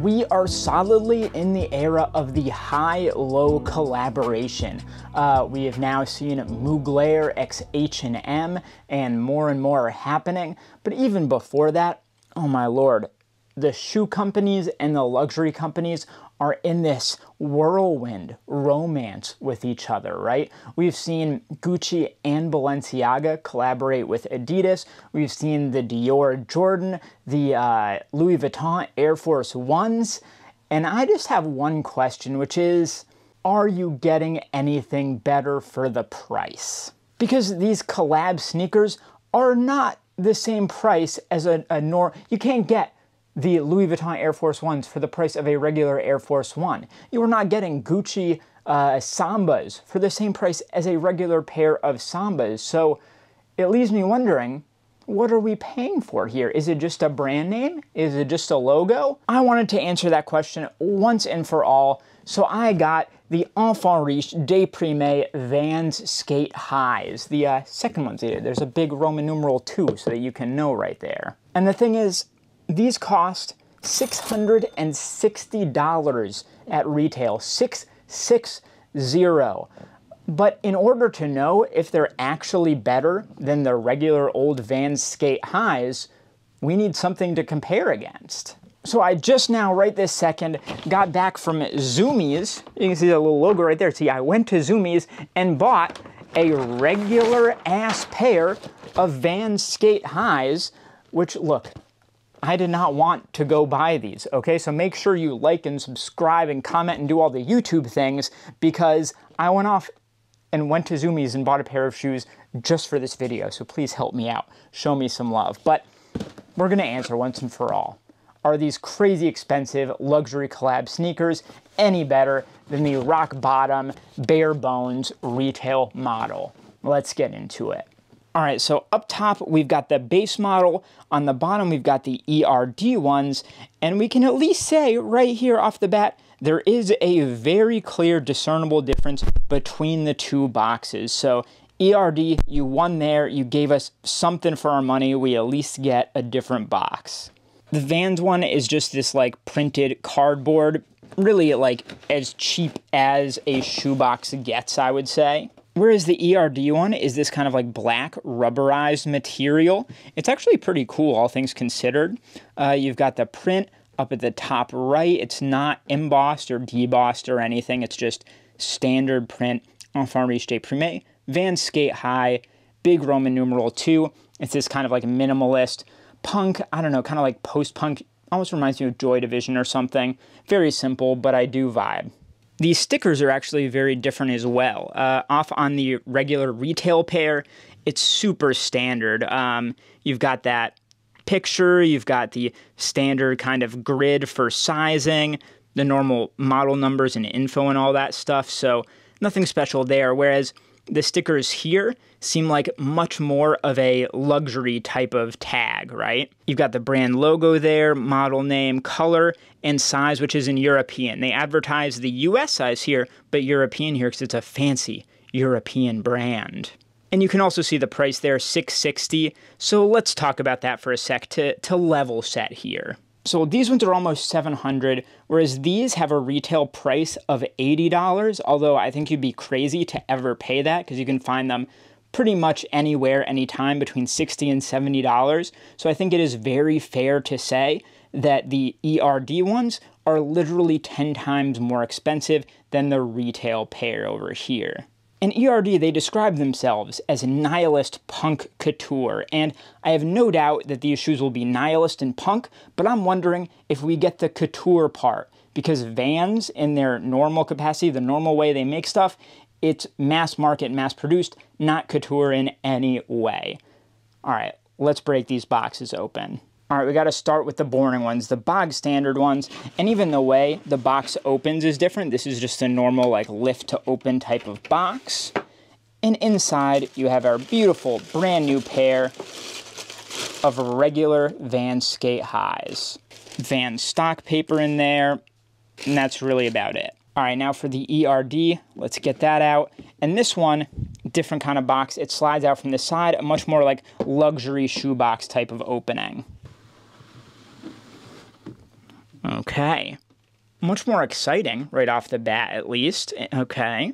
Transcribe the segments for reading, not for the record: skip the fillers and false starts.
We are solidly in the era of the high-low collaboration. We have now seen Mugler x H&M, and more are happening. But even before that, oh my lord, the shoe companies and the luxury companies are in this whirlwind romance with each other, right? We've seen Gucci and Balenciaga collaborate with Adidas. We've seen the Dior Jordan, the Louis Vuitton Air Force Ones. And I just have one question, which is, are you getting anything better for the price? Because these collab sneakers are not the same price as you can't get the Louis Vuitton Air Force Ones for the price of a regular Air Force One. You are not getting Gucci Sambas for the same price as a regular pair of Sambas. So it leaves me wondering, what are we paying for here? Is it just a brand name? Is it just a logo? I wanted to answer that question once and for all, so I got the Enfants Deprimes Vans Sk8 Highs, the second ones they did. There's a big Roman numeral 2 so that you can know right there. And the thing is, these cost $660 at retail, 660. But in order to know if they're actually better than the regular old Vans Sk8 Highs, we need something to compare against. So I just now, right this second, got back from Zumiez. You can see the little logo right there. See, I went to Zumiez and bought a regular ass pair of Vans Sk8 Highs, which, look, I did not want to go buy these, okay? So make sure you like and subscribe and comment and do all the YouTube things, because I went off and went to Zumiez and bought a pair of shoes just for this video. So please help me out. Show me some love. But we're gonna answer once and for all. Are these crazy expensive luxury collab sneakers any better than the rock bottom, bare bones retail model? Let's get into it. All right, so up top, we've got the base model. On the bottom, we've got the E.R.D ones. And we can at least say right here off the bat, there is a very clear discernible difference between the two boxes. So E.R.D, you won there. You gave us something for our money. We at least get a different box. The Vans one is just this like printed cardboard, really like as cheap as a shoebox gets, I would say. Whereas the E.R.D one is this kind of like black rubberized material. It's actually pretty cool, all things considered. You've got the print up at the top right. It's not embossed or debossed or anything. It's just standard print. Enfants Deprimes, Vans Sk8 High, big Roman numeral 2. It's this kind of like minimalist punk, I don't know, kind of like post-punk. Almost reminds me of Joy Division or something. Very simple, but I do vibe. These stickers are actually very different as well. Off on the regular retail pair, it's super standard. You've got that picture, you've got the standard kind of grid for sizing, the normal model numbers and info and all that stuff, so nothing special there. Whereas the stickers here seem like much more of a luxury type of tag, right? You've got the brand logo there, model name, color, and size, which is in European. They advertise the US size here, but European here because it's a fancy European brand. And you can also see the price there, $660. So let's talk about that for a sec to level set here. So these ones are almost $700, whereas these have a retail price of $80, although I think you'd be crazy to ever pay that because you can find them pretty much anywhere, anytime, between $60 and $70. So I think it is very fair to say that the E.R.D ones are literally 10 times more expensive than the retail pair over here. In E.R.D, they describe themselves as nihilist punk couture, and I have no doubt that these shoes will be nihilist and punk, but I'm wondering if we get the couture part, because Vans, in their normal capacity, the normal way they make stuff, it's mass market, mass produced, not couture in any way. All right, let's break these boxes open. All right, we got to start with the boring ones, the bog standard ones, and even the way the box opens is different. This is just a normal like lift to open type of box. And inside you have our beautiful brand new pair of regular Vans Sk8 Highs. Vans stock paper in there, and that's really about it. All right, now for the E.R.D, let's get that out. And this one, different kind of box. It slides out from the side, a much more like luxury shoebox type of opening. Okay. Much more exciting right off the bat, at least. Okay.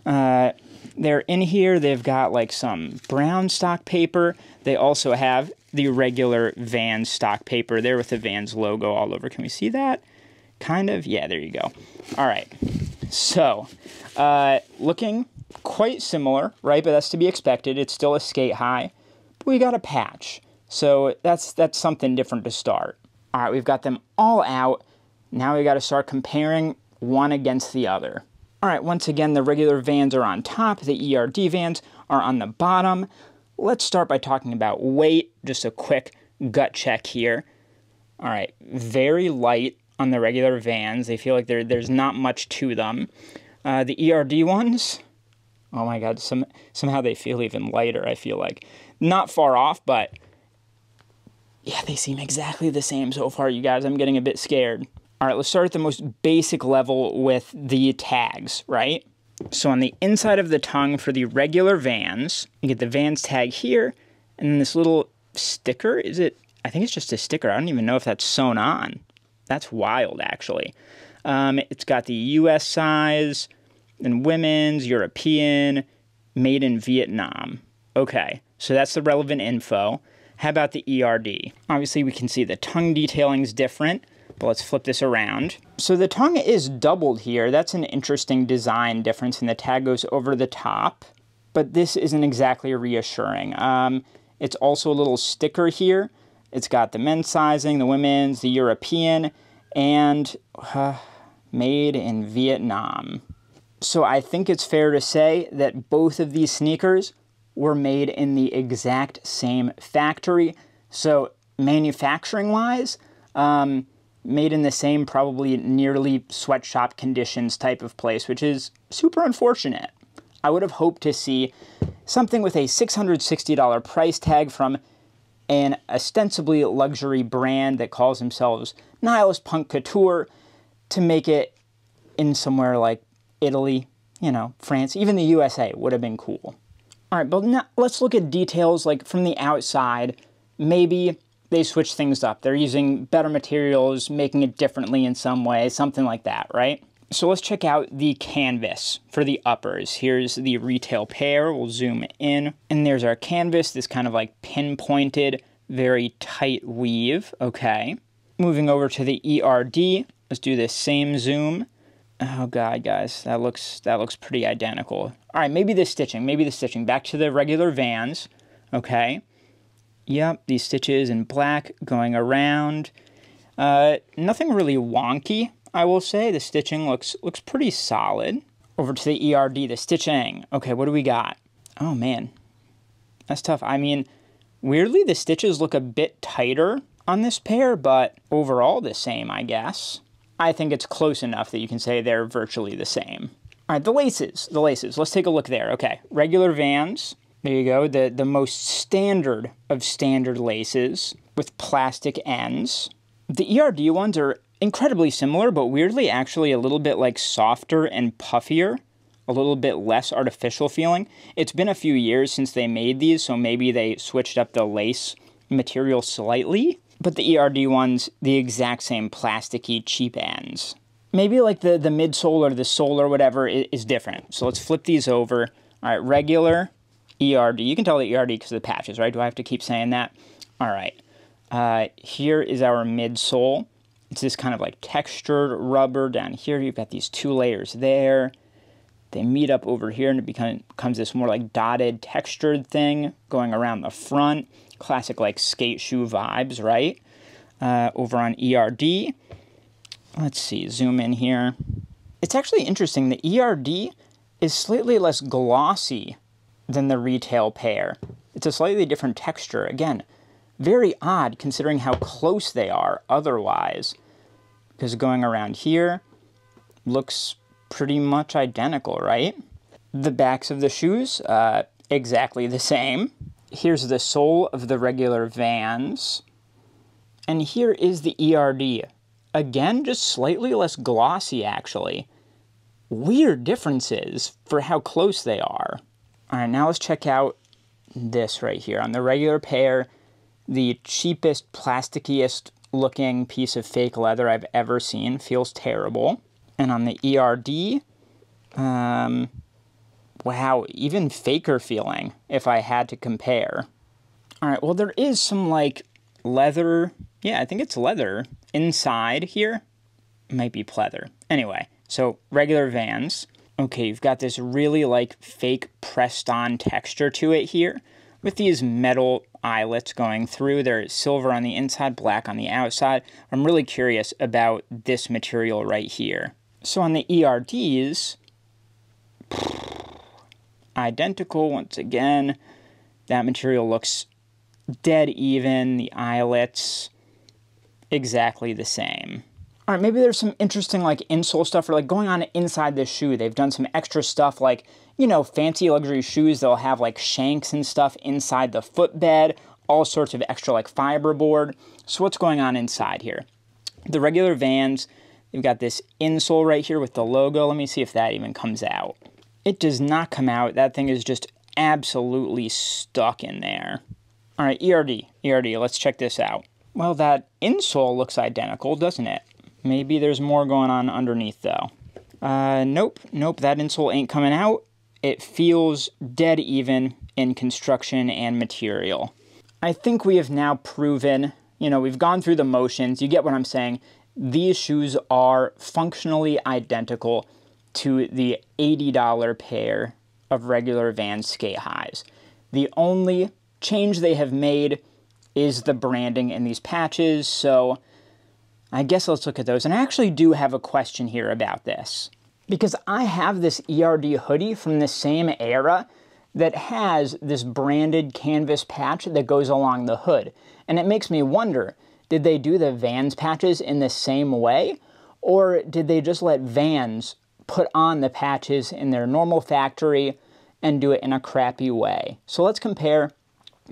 They're in here. They've got like some brown stock paper. They also have the regular Vans stock paper there with the Vans logo all over. Can we see that? Kind of. Yeah, there you go. All right. So, looking quite similar, right? But that's to be expected. It's still a skate high. But we got a patch. So that's something different to start. All right, we've got them all out. Now we got to start comparing one against the other. All right, once again, the regular Vans are on top. The E.R.D. Vans are on the bottom. Let's start by talking about weight. Just a quick gut check here. All right, very light on the regular Vans. They feel like there's not much to them. The E.R.D. ones, oh my God, somehow they feel even lighter, I feel like. Not far off, but yeah, they seem exactly the same so far, you guys. I'm getting a bit scared. All right, let's start at the most basic level with the tags, right? So on the inside of the tongue for the regular Vans, you get the Vans tag here, and then this little sticker. I think it's just a sticker. I don't even know if that's sewn on. That's wild, actually. It's got the U.S. size, and women's, European, made in Vietnam. Okay, so that's the relevant info. How about the E.R.D? Obviously, we can see the tongue detailing is different. But let's flip this around. So the tongue is doubled here. That's an interesting design difference, and the tag goes over the top. But this isn't exactly reassuring. It's also a little sticker here. It's got the men's sizing, the women's, the European, and made in Vietnam. So I think it's fair to say that both of these sneakers were made in the exact same factory. So manufacturing-wise, made in the same, probably nearly sweatshop conditions type of place, which is super unfortunate. I would have hoped to see something with a $660 price tag from an ostensibly luxury brand that calls themselves Nihilist Punk Couture to make it in somewhere like Italy, France, even the USA would have been cool. All right, but now let's look at details like from the outside. Maybe they switch things up. They're using better materials, making it differently in some way, something like that, right? So let's check out the canvas for the uppers. Here's the retail pair. We'll zoom in. And there's our canvas, this kind of like pinpointed, very tight weave. Okay. Moving over to the E.R.D. Let's do this same zoom. Oh God, guys, that looks pretty identical. All right, maybe the stitching. Back to the regular Vans. Okay. Yep, these stitches in black going around. Nothing really wonky, I will say. The stitching looks pretty solid. Over to the E.R.D, the stitching. Okay, what do we got? Oh man, that's tough. I mean, weirdly, the stitches look a bit tighter on this pair, but overall the same, I guess. I think it's close enough that you can say they're virtually the same. All right, the laces. Let's take a look there. Okay, regular Vans. There you go, the most standard of standard laces with plastic ends. The E.R.D. ones are incredibly similar, but weirdly actually a little bit like softer and puffier, a little bit less artificial feeling. It's been a few years since they made these, so maybe they switched up the lace material slightly. But the E.R.D. ones, the exact same plasticky cheap ends. Maybe like the midsole or the sole or whatever is different. So let's flip these over. All right, regular E.R.D. You can tell the E.R.D. because of the patches, right? Do I have to keep saying that? All right. Here is our midsole. It's this kind of like textured rubber down here. You've got these two layers there. They meet up over here and it becomes this more like dotted textured thing going around the front. Classic like skate shoe vibes, right? Over on E.R.D. Let's see, zoom in here. It's actually interesting. The E.R.D. is slightly less glossy than the retail pair. It's a slightly different texture. Again, very odd considering how close they are otherwise. Because going around here looks pretty much identical, right? The backs of the shoes, exactly the same. Here's the sole of the regular Vans. And here is the E.R.D. Again, just slightly less glossy, actually. Weird differences for how close they are. All right, now let's check out this right here. On the regular pair, the cheapest, plastickiest looking piece of fake leather I've ever seen. Feels terrible. And on the E.R.D, wow, even faker feeling if I had to compare. All right, well, there is some, like, leather. Yeah, I think it's leather inside here. Might be pleather. Anyway, so regular Vans. Okay, you've got this really, like, fake pressed-on texture to it here with these metal eyelets going through. They're silver on the inside, black on the outside. I'm really curious about this material right here. So on the E.R.Ds, identical once again. That material looks dead even. The eyelets, exactly the same. All right, maybe there's some interesting, like, insole stuff or, like, going on inside this shoe. They've done some extra stuff, like, you know, fancy luxury shoes. They'll have, like, shanks and stuff inside the footbed, all sorts of extra, like, fiberboard. So what's going on inside here? The regular Vans, they've got this insole right here with the logo. Let me see if that even comes out. It does not come out. That thing is just absolutely stuck in there. All right, E.R.D, let's check this out. Well, that insole looks identical, doesn't it? Maybe there's more going on underneath, though. Nope, that insole ain't coming out. It feels dead even in construction and material. I think we have now proven, you know, we've gone through the motions. You get what I'm saying. These shoes are functionally identical to the $80 pair of regular Vans skate highs. The only change they have made is the branding in these patches, so I guess let's look at those. And I actually do have a question here about this, because I have this E.R.D hoodie from the same era that has this branded canvas patch that goes along the hood. And it makes me wonder, did they do the Vans patches in the same way? Or did they just let Vans put on the patches in their normal factory and do it in a crappy way? So let's compare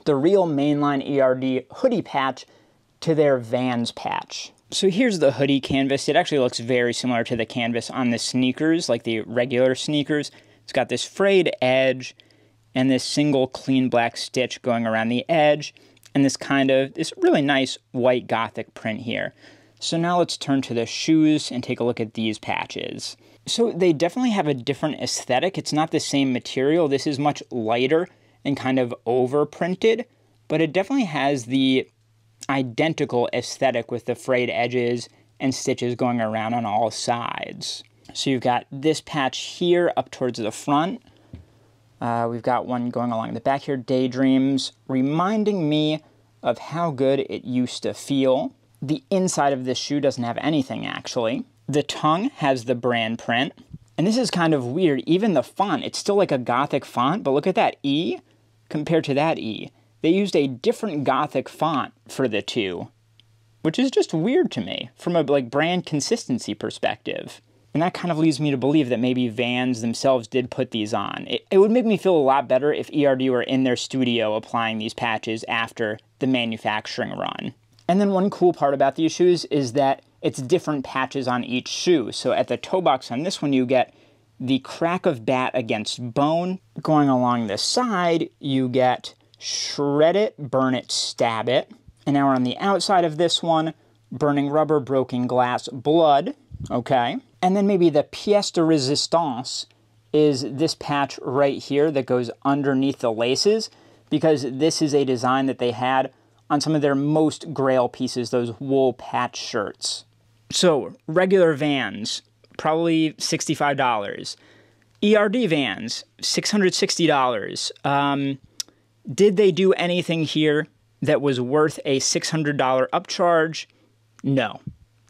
the real mainline E.R.D hoodie patch to their Vans patch. So here's the hoodie canvas. It actually looks very similar to the canvas on the sneakers, like the regular sneakers. It's got this frayed edge and this single clean black stitch going around the edge, and this really nice white Gothic print here. So now let's turn to the shoes and take a look at these patches. So they definitely have a different aesthetic. It's not the same material. This is much lighter and kind of over printed, but it definitely has the identical aesthetic with the frayed edges and stitches going around on all sides. So you've got this patch here up towards the front. We've got one going along the back here, Daydreams, reminding me of how good it used to feel. The inside of this shoe doesn't have anything, actually. The tongue has the brand print. And this is kind of weird. Even the font, it's still like a Gothic font, but look at that E compared to that E. They used a different Gothic font for the two, which is just weird to me from a, like, brand consistency perspective. And that kind of leads me to believe that maybe Vans themselves did put these on. It would make me feel a lot better if E.R.D were in their studio applying these patches after the manufacturing run. And then one cool part about these shoes is that it's different patches on each shoe. So at the toe box on this one, you get the crack of bat against bone. Going along the side, you get shred it, burn it, stab it. And now we're on the outside of this one, burning rubber, broken glass, blood. Okay. And then maybe the pièce de résistance is this patch right here that goes underneath the laces, because this is a design that they had on some of their most grail pieces, those wool patch shirts. So regular Vans, probably $65. E.R.D Vans, $660. Did they do anything here that was worth a $600 upcharge? No.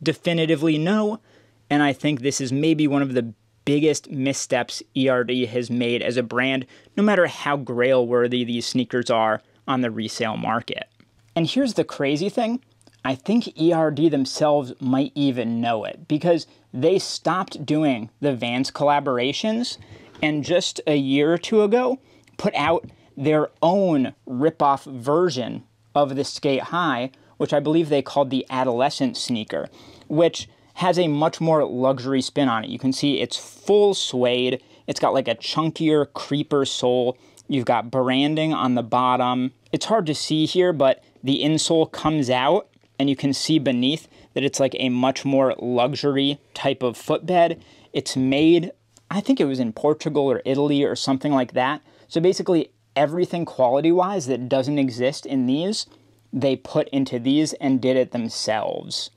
Definitively no. And I think this is maybe one of the biggest missteps E.R.D has made as a brand, no matter how grail-worthy these sneakers are on the resale market. And here's the crazy thing. I think E.R.D themselves might even know it, because they stopped doing the Vans collaborations and just a year or two ago put out their own rip-off version of the Skate High, which I believe they called the Adolescent sneaker, which has a much more luxury spin on it. You can see it's full suede. It's got like a chunkier creeper sole. You've got branding on the bottom. It's hard to see here, but the insole comes out and you can see beneath that it's like a much more luxury type of footbed. It's made, I think it was in Portugal or Italy or something like that. So basically everything quality-wise that doesn't exist in these, they put into these and did it themselves.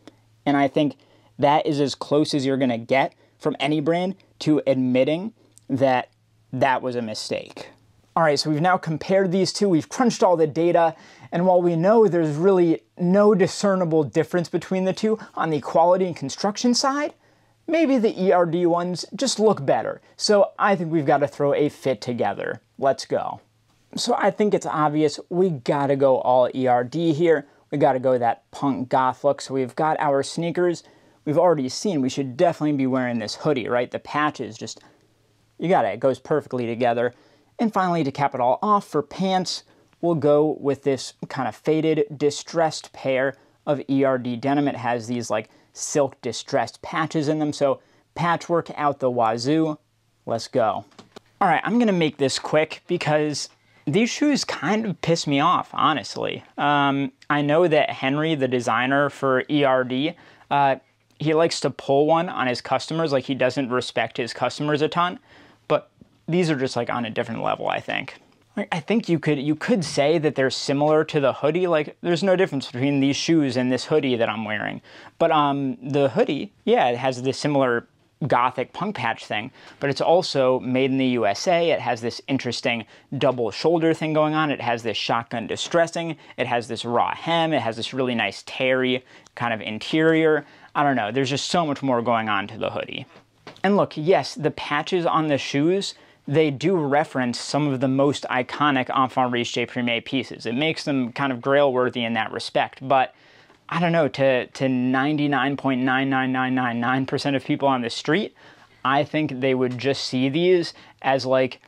And I think that is as close as you're gonna get from any brand to admitting that that was a mistake. All right, so we've now compared these two, we've crunched all the data, and while we know there's really no discernible difference between the two on the quality and construction side, maybe the E.R.D ones just look better. So I think we've got to throw a fit together. Let's go. So I think it's obvious we gotta go all E.R.D here. We gotta go that punk goth look. So we've got our sneakers. We've already seen we should definitely be wearing this hoodie, right? The patches just, you got it goes perfectly together. And finally, to cap it all off, for pants, we'll go with this kind of faded, distressed pair of E.R.D denim. It has these like silk distressed patches in them, so patchwork out the wazoo. Let's go. All right, I'm gonna make this quick because these shoes kind of piss me off, honestly. I know that Henry, the designer for E.R.D, he likes to pull one on his customers, like he doesn't respect his customers a ton, but these are just like on a different level, I think. I think you could say that they're similar to the hoodie, like there's no difference between these shoes and this hoodie that I'm wearing. But the hoodie, yeah, it has this similar gothic punk patch thing, but it's also made in the USA. It has this interesting double shoulder thing going on. It has this shotgun distressing. It has this raw hem. It has this really nice terry kind of interior. I don't know, there's just so much more going on to the hoodie. And look, yes, the patches on the shoes, they do reference some of the most iconic Enfants Riche Deprimes pieces. It makes them kind of grail-worthy in that respect, but I don't know, to 99.99999% of people on the street, I think they would just see these as like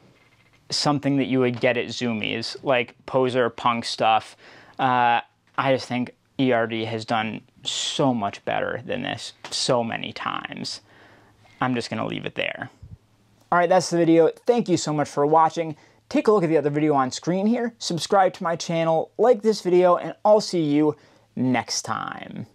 something that you would get at Zoomies, like poser punk stuff. I just think E.R.D has done so much better than this so many times. I'm just gonna leave it there. All right, that's the video. Thank you so much for watching. Take a look at the other video on screen here, subscribe to my channel, like this video, and I'll see you next time.